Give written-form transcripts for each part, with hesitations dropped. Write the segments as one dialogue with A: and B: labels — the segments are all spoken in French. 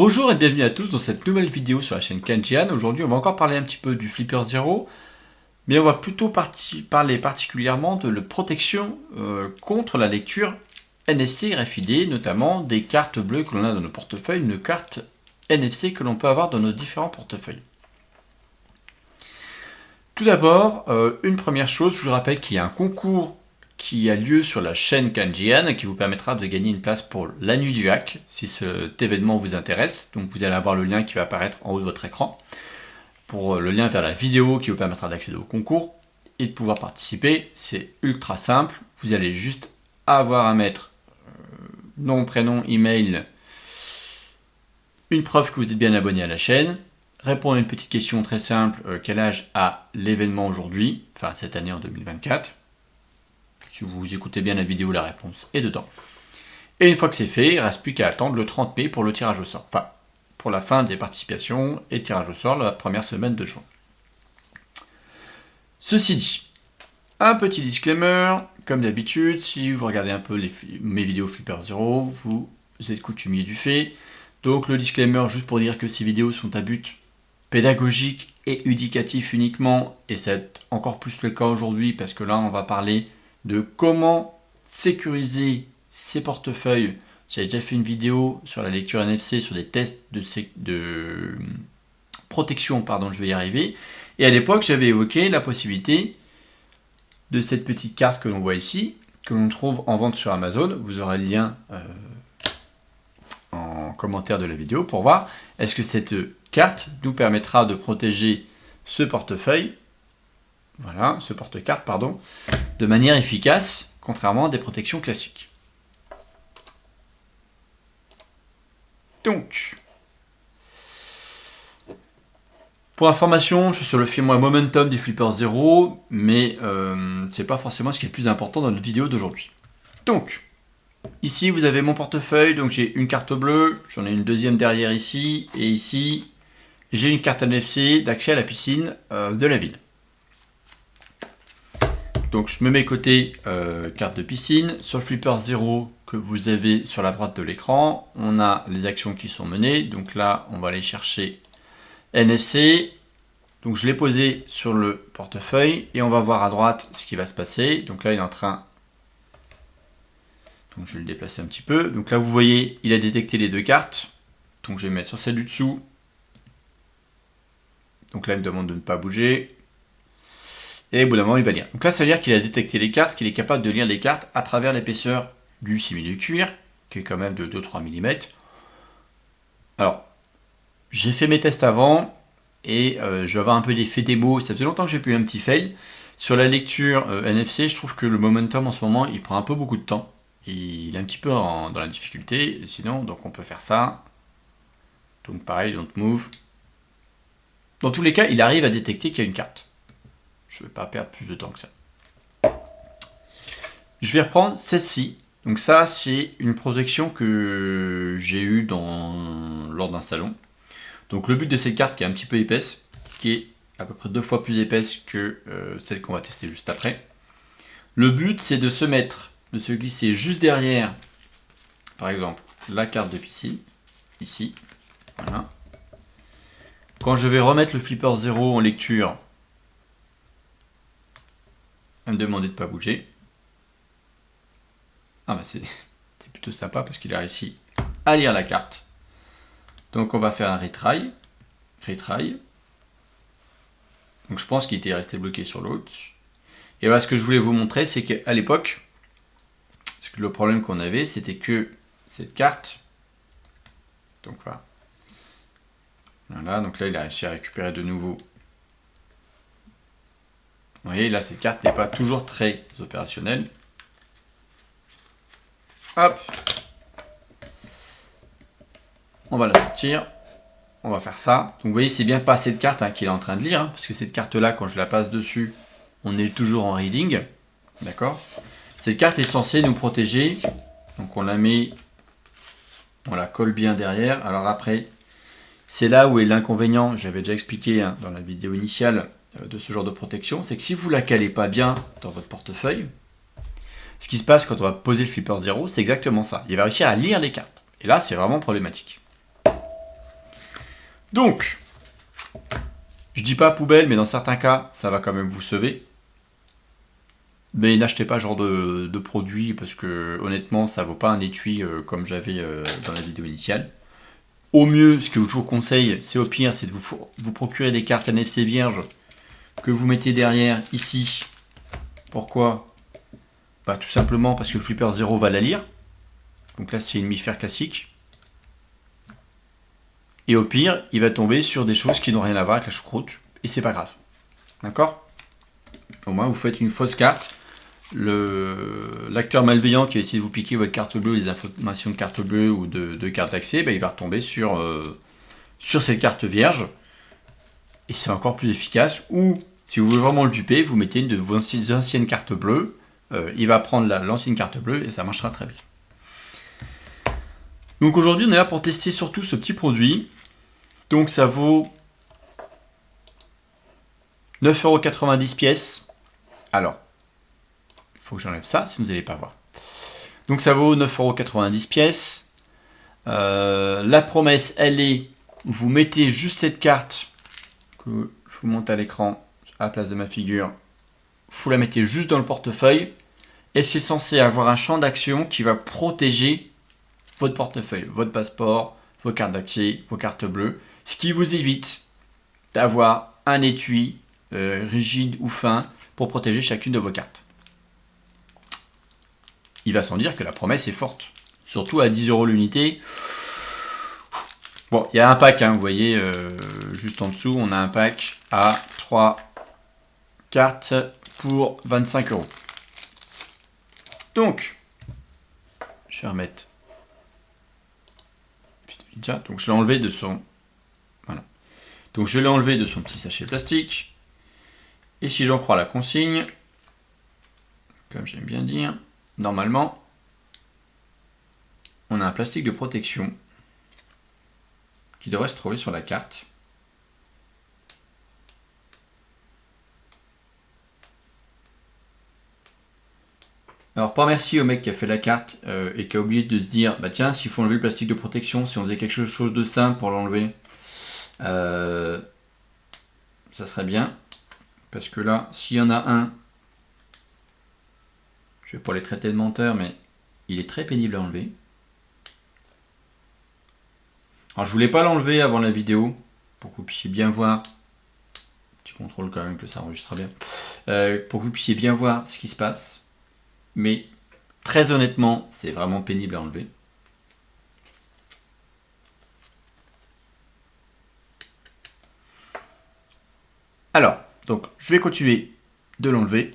A: Bonjour et bienvenue à tous dans cette nouvelle vidéo sur la chaîne Kanjian. Aujourd'hui on va encore parler un petit peu du Flipper Zero, mais on va plutôt parler particulièrement de la protection contre la lecture NFC RFID, notamment des cartes bleues que l'on a dans nos portefeuilles, une carte NFC que l'on peut avoir dans nos différents portefeuilles. Tout d'abord, une première chose, je vous rappelle qu'il y a un concours qui a lieu sur la chaîne Kanjian qui vous permettra de gagner une place pour la nuit du hack si cet événement vous intéresse. Donc vous allez avoir le lien qui va apparaître en haut de votre écran pour le lien vers la vidéo qui vous permettra d'accéder au concours et de pouvoir participer. C'est ultra simple, vous allez juste avoir à mettre nom, prénom, email, une preuve que vous êtes bien abonné à la chaîne, répondre à une petite question très simple, quel âge a l'événement aujourd'hui, enfin cette année en 2024. Si vous écoutez bien la vidéo, la réponse est dedans. Et une fois que c'est fait, il ne reste plus qu'à attendre le 30 mai pour le tirage au sort. Enfin, pour la fin des participations et tirage au sort la première semaine de juin. Ceci dit, un petit disclaimer, comme d'habitude, si vous regardez un peu mes vidéos Flipper Zero, vous êtes coutumier du fait. Donc le disclaimer, juste pour dire que ces vidéos sont à but pédagogique et éducatif uniquement, et c'est encore plus le cas aujourd'hui parce que là on va parler de comment sécuriser ces portefeuilles. J'ai déjà fait une vidéo sur la lecture NFC, sur des tests de protection, pardon, je vais y arriver. Et à l'époque, j'avais évoqué la possibilité de cette petite carte que l'on voit ici, que l'on trouve en vente sur Amazon. Vous aurez le lien en commentaire de la vidéo pour voir est-ce que cette carte nous permettra de protéger ce portefeuille. Voilà, ce porte-carte, pardon, de manière efficace, contrairement à des protections classiques. Donc, pour information, je suis sur le firmware Momentum du Flipper Zero, mais c'est pas forcément ce qui est le plus important dans notre vidéo d'aujourd'hui. Donc, ici vous avez mon portefeuille, donc j'ai une carte bleue, j'en ai une deuxième derrière ici, et ici j'ai une carte NFC d'accès à la piscine de la ville. Donc je me mets côté carte de piscine. Sur le Flipper Zero que vous avez sur la droite de l'écran, on a les actions qui sont menées. Donc là, on va aller chercher NFC. Donc je l'ai posé sur le portefeuille et on va voir à droite ce qui va se passer. Donc là, il est en train... Donc je vais le déplacer un petit peu. Donc là, vous voyez, il a détecté les deux cartes. Donc je vais mettre sur celle du dessous. Donc là, il me demande de ne pas bouger. Et au bout d'un moment, il va lire. Donc là, ça veut dire qu'il a détecté les cartes, qu'il est capable de lire les cartes à travers l'épaisseur du simili-cuir, qui est quand même de 2-3 mm. Alors, j'ai fait mes tests avant, et je vais avoir un peu d'effet démo. Ça faisait longtemps que j'ai pu un petit fail. Sur la lecture NFC, je trouve que le momentum en ce moment, il prend un peu beaucoup de temps. Il est un petit peu dans la difficulté. Sinon, donc on peut faire ça. Donc pareil, don't move. Dans tous les cas, il arrive à détecter qu'il y a une carte. Je ne vais pas perdre plus de temps que ça. Je vais reprendre celle-ci. Donc ça, c'est une projection que j'ai eue lors d'un salon. Donc le but de cette carte qui est un petit peu épaisse, qui est à peu près 2 fois plus épaisse que celle qu'on va tester juste après. Le but, c'est de se glisser juste derrière, par exemple, la carte de piscine, ici. Voilà. Quand je vais remettre le Flipper Zero en lecture, me demander de ne pas bouger. Ah bah c'est plutôt sympa parce qu'il a réussi à lire la carte. Donc on va faire un retry. Donc je pense qu'il était resté bloqué sur l'autre. Et voilà ce que je voulais vous montrer, c'est qu'à l'époque, parce que le problème qu'on avait, c'était que cette carte, donc voilà, donc là il a réussi à récupérer de nouveau. Vous voyez, là, cette carte n'est pas toujours très opérationnelle. Hop. On va la sortir. On va faire ça. Donc, vous voyez, c'est bien pas cette carte qu'il est en train de lire. Parce que cette carte-là, quand je la passe dessus, on est toujours en reading. D'accord? Cette carte est censée nous protéger. Donc, on la met... On la colle bien derrière. Alors après, c'est là où est l'inconvénient. J'avais déjà expliqué dans la vidéo initiale de ce genre de protection, c'est que si vous la calez pas bien dans votre portefeuille, ce qui se passe quand on va poser le Flipper Zero, c'est exactement ça. Il va réussir à lire les cartes. Et là, c'est vraiment problématique. Donc, je dis pas poubelle, mais dans certains cas, ça va quand même vous sauver. Mais n'achetez pas ce genre de produit parce que honnêtement, ça vaut pas un étui comme j'avais dans la vidéo initiale. Au mieux, ce que je vous conseille, c'est au pire, c'est de vous procurer des cartes NFC vierges que vous mettez derrière ici. Pourquoi? Bah, tout simplement parce que le flipper 0 va la lire. Donc là, c'est une mi-fer classique. Et au pire, il va tomber sur des choses qui n'ont rien à voir avec la choucroute. Et c'est pas grave. D'accord? Au moins, vous faites une fausse carte. L'acteur malveillant qui va essayer de vous piquer votre carte bleue, les informations de carte bleue ou de carte d'accès, bah, il va retomber sur cette carte vierge. Et c'est encore plus efficace. Ou, si vous voulez vraiment le duper, vous mettez une de vos anciennes cartes bleues. Il va prendre l'ancienne carte bleue et ça marchera très bien. Donc aujourd'hui, on est là pour tester surtout ce petit produit. Donc ça vaut 9,90€ pièce. Alors, il faut que j'enlève ça, sinon vous n'allez pas voir. Donc ça vaut 9,90€ pièce. La promesse, elle est, vous mettez juste cette carte que je vous monte à l'écran à la place de ma figure. Vous la mettez juste dans le portefeuille et c'est censé avoir un champ d'action qui va protéger votre portefeuille, votre passeport, vos cartes d'accès, vos cartes bleues, ce qui vous évite d'avoir un étui rigide ou fin pour protéger chacune de vos cartes. Il va sans dire que la promesse est forte, surtout à 10€ l'unité. Bon, il y a un pack, hein, vous voyez, juste en dessous, on a un pack à 3 cartes pour 25€. Donc, je vais remettre. Donc je l'ai enlevé de son. Voilà. Donc je l'ai enlevé de son petit sachet plastique. Et si j'en crois la consigne, comme j'aime bien dire, normalement, on a un plastique de protection qui devrait se trouver sur la carte. Alors, pas merci au mec qui a fait la carte et qui a oublié de se dire, bah tiens, s'il faut enlever le plastique de protection, si on faisait quelque chose de simple pour l'enlever, ça serait bien. Parce que là, s'il y en a un, je vais pas les traiter de menteur, mais il est très pénible à enlever. Alors, je voulais pas l'enlever avant la vidéo, pour que vous puissiez bien voir. Petit contrôle quand même que ça enregistre bien. Pour que vous puissiez bien voir ce qui se passe. Mais très honnêtement, c'est vraiment pénible à enlever. Alors, donc je vais continuer de l'enlever.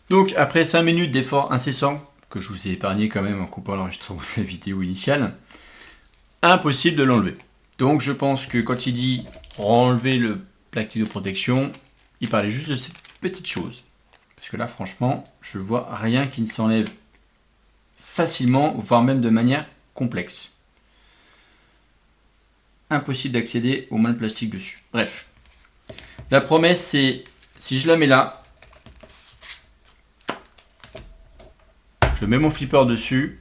A: Donc après 5 minutes d'effort incessant, que je vous ai épargné quand même en coupant l'enregistrement de la vidéo initiale, impossible de l'enlever. Donc je pense que quand il dit enlever le plastique de protection, il parlait juste de ces petites choses. Parce que là, franchement, je vois rien qui ne s'enlève facilement, voire même de manière complexe. Impossible d'accéder au mains de plastique dessus. Bref. La promesse, c'est, si je la mets là, je mets mon flipper dessus,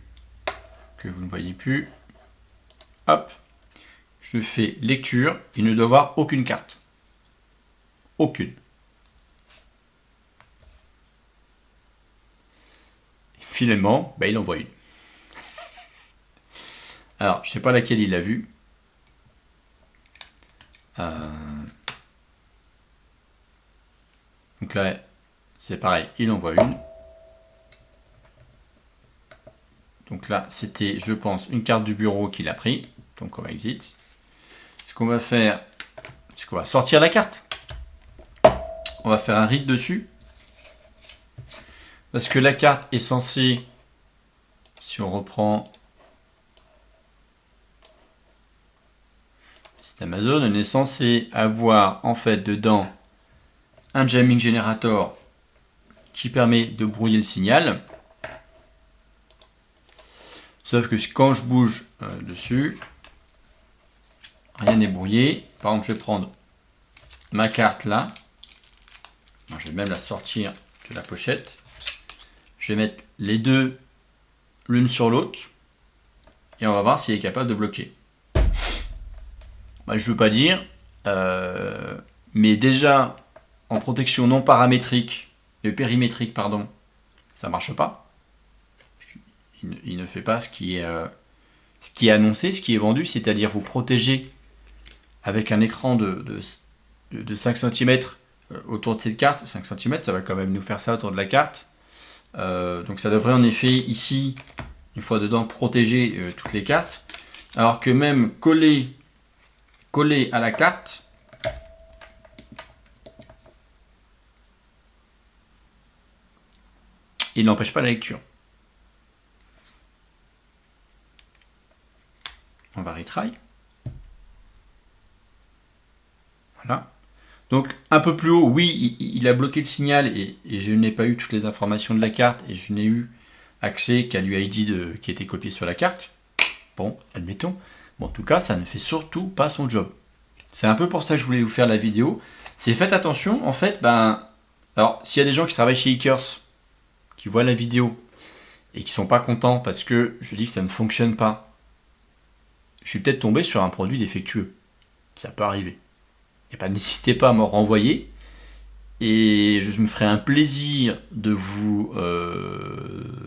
A: que vous ne voyez plus. Hop. Je fais lecture. Il ne doit avoir aucune carte. Aucune. Finalement, bah, il envoie une. Alors, je ne sais pas laquelle il a vu. Donc là, c'est pareil, il envoie une. Donc là, c'était, je pense, une carte du bureau qu'il a pris. Donc on va exit. Ce qu'on va faire, c'est qu'on va sortir la carte. On va faire un read dessus. Parce que la carte est censée, si on reprend, c'est Amazon, on est censé avoir en fait dedans un jamming generator qui permet de brouiller le signal. Sauf que quand je bouge dessus, rien n'est brouillé. Par exemple, je vais prendre ma carte là. Je vais même la sortir de la pochette. Je vais mettre les deux l'une sur l'autre. Et on va voir s'il est capable de bloquer. Moi, je veux pas dire, mais déjà en protection non paramétrique, périmétrique, pardon, ça marche pas. Il ne fait pas ce qui est annoncé, ce qui est vendu, c'est-à-dire vous protéger avec un écran de 5 cm autour de cette carte. 5 cm, ça va quand même nous faire ça autour de la carte. Donc ça devrait en effet ici, une fois dedans, protéger toutes les cartes. Alors que même collé à la carte, il n'empêche pas la lecture. On va retry. Voilà. Donc un peu plus haut, oui, il a bloqué le signal et je n'ai pas eu toutes les informations de la carte et je n'ai eu accès qu'à l'UID qui était copié sur la carte. Bon, admettons. Bon, en tout cas, ça ne fait surtout pas son job. C'est un peu pour ça que je voulais vous faire la vidéo. C'est faites attention, en fait, alors s'il y a des gens qui travaillent chez Eakers, qui voient la vidéo et qui sont pas contents parce que je dis que ça ne fonctionne pas, je suis peut-être tombé sur un produit défectueux. Ça peut arriver. N'hésitez pas à me renvoyer et je me ferai un plaisir de vous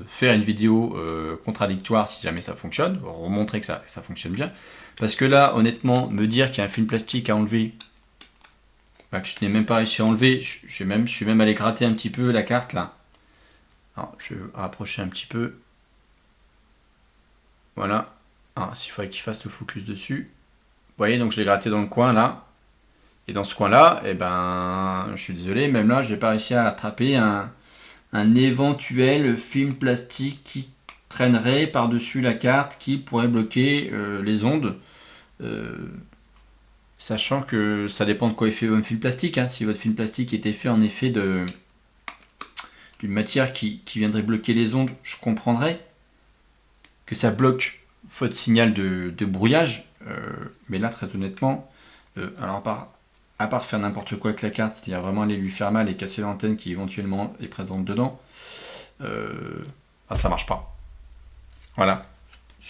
A: faire une vidéo contradictoire si jamais ça fonctionne, pour vous montrer que ça fonctionne bien. Parce que là, honnêtement, me dire qu'il y a un film plastique à enlever, que je n'ai même pas réussi à enlever, je suis même allé gratter un petit peu la carte là. Alors, je vais rapprocher un petit peu. Voilà. S'il faudrait qu'il fasse le focus dessus. Vous voyez, donc je l'ai gratté dans le coin là. Et dans ce coin-là, je suis désolé, même là, je n'ai pas réussi à attraper un éventuel film plastique qui traînerait par-dessus la carte, qui pourrait bloquer les ondes. Sachant que ça dépend de quoi est fait votre film plastique. Si votre film plastique était fait en effet d'une matière qui viendrait bloquer les ondes, je comprendrais que ça bloque votre signal de brouillage. Mais là, très honnêtement, alors à part faire n'importe quoi avec la carte, c'est-à-dire vraiment aller lui faire mal et casser l'antenne qui éventuellement est présente dedans, ça marche pas. Voilà.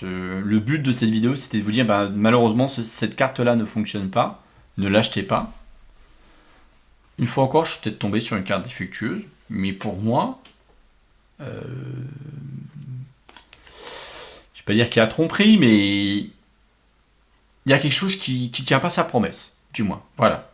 A: Le but de cette vidéo, c'était de vous dire, malheureusement, cette carte-là ne fonctionne pas, ne l'achetez pas. Une fois encore, je suis peut-être tombé sur une carte défectueuse, mais pour moi, je ne vais pas dire qu'il y a tromperie, mais il y a quelque chose qui ne tient pas sa promesse, du moins. Voilà.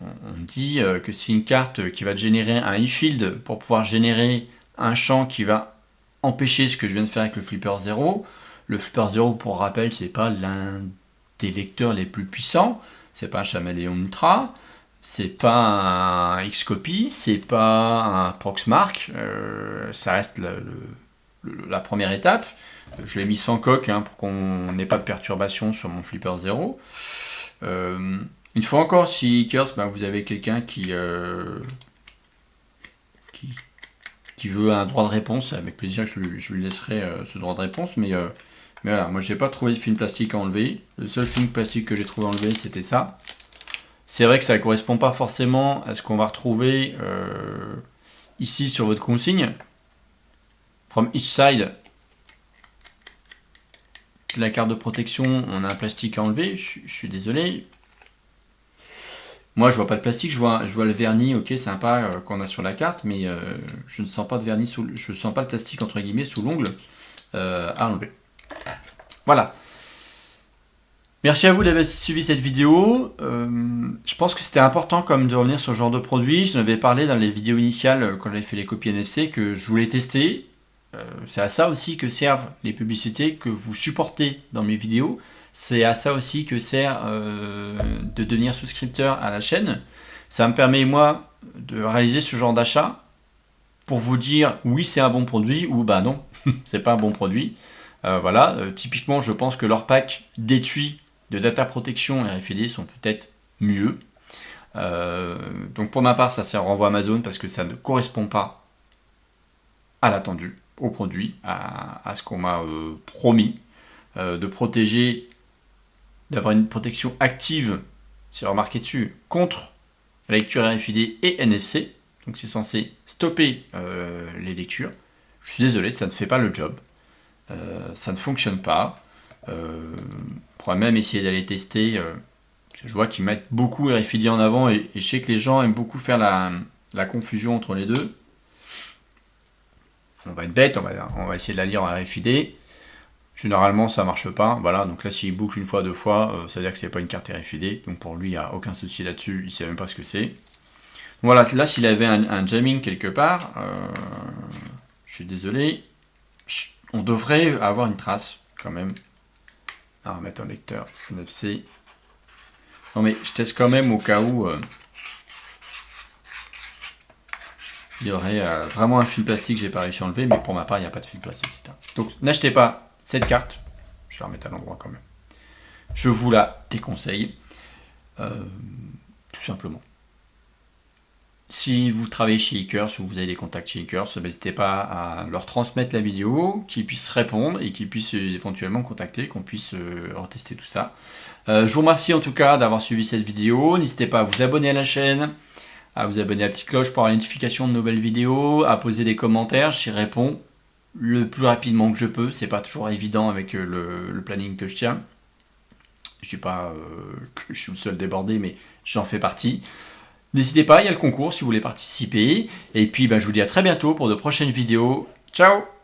A: On dit que c'est une carte qui va te générer un e-field pour pouvoir générer un champ qui va empêcher ce que je viens de faire avec le Flipper 0. Le Flipper 0, pour rappel, c'est pas l'un des lecteurs les plus puissants. C'est pas un Chameleon Ultra. C'est pas un Xcopy. C'est pas un Proxmark. Ça reste la première étape. Je l'ai mis sans coque pour qu'on n'ait pas de perturbation sur mon Flipper 0. Une fois encore, si Eakers, vous avez quelqu'un qui veut un droit de réponse, avec plaisir je lui laisserai ce droit de réponse, mais voilà, moi j'ai pas trouvé de film plastique à enlever. Le seul film plastique que j'ai trouvé à enlever, c'était ça. C'est vrai que ça ne correspond pas forcément à ce qu'on va retrouver ici sur votre consigne. From each side, la carte de protection, on a un plastique à enlever, je suis désolé. Moi, je vois pas de plastique, je vois le vernis, ok, sympa qu'on a sur la carte, mais je ne sens pas de vernis, je ne sens pas le plastique entre guillemets sous l'ongle à enlever. Voilà. Merci à vous d'avoir suivi cette vidéo. Je pense que c'était important comme de revenir sur ce genre de produit. J'en avais parlé dans les vidéos initiales quand j'avais fait les copies NFC que je voulais tester. C'est à ça aussi que servent les publicités que vous supportez dans mes vidéos. C'est à ça aussi que sert de devenir souscripteur à la chaîne. Ça me permet, moi, de réaliser ce genre d'achat pour vous dire oui, c'est un bon produit ou non, c'est pas un bon produit. Voilà, typiquement, je pense que leurs packs d'étui de data protection RFID sont peut-être mieux. Donc pour ma part, ça sert renvoi Amazon parce que ça ne correspond pas à l'attendu, au produit, à ce qu'on m'a promis, de protéger, d'avoir une protection active, c'est remarqué dessus, contre la lecture RFID et NFC. Donc c'est censé stopper les lectures. Je suis désolé, ça ne fait pas le job. Ça ne fonctionne pas. On pourrait même essayer d'aller tester Parce que je vois qu'ils mettent beaucoup RFID en avant et je sais que les gens aiment beaucoup faire la confusion entre les deux. On va être bête, on va essayer de la lire en RFID. Généralement, ça marche pas. Voilà, donc là, s'il boucle une fois, deux fois, ça veut dire que c'est pas une carte RFID. Donc pour lui, il n'y a aucun souci là-dessus. Il sait même pas ce que c'est. Voilà, là, s'il avait un jamming quelque part, je suis désolé, on devrait avoir une trace quand même. On va mettre un lecteur NFC. Non mais je teste quand même au cas où il y aurait vraiment un fil plastique que j'ai pas réussi à enlever, mais pour ma part, il n'y a pas de fil plastique, etc. Donc n'achetez pas cette carte. Je vais la remettre à l'endroit quand même. Je vous la déconseille. Tout simplement. Si vous travaillez chez Eakers ou vous avez des contacts chez Eakers, n'hésitez pas à leur transmettre la vidéo, qu'ils puissent répondre et qu'ils puissent éventuellement contacter, qu'on puisse retester tout ça. Je vous remercie en tout cas d'avoir suivi cette vidéo. N'hésitez pas à vous abonner à la chaîne, à vous abonner à la petite cloche pour avoir la notification de nouvelles vidéos, à poser des commentaires, j'y réponds le plus rapidement que je peux. C'est pas toujours évident avec le planning que je tiens. Je dis pas que je suis le seul débordé, mais j'en fais partie. N'hésitez pas, il y a le concours si vous voulez participer. Et puis je vous dis à très bientôt pour de prochaines vidéos. Ciao!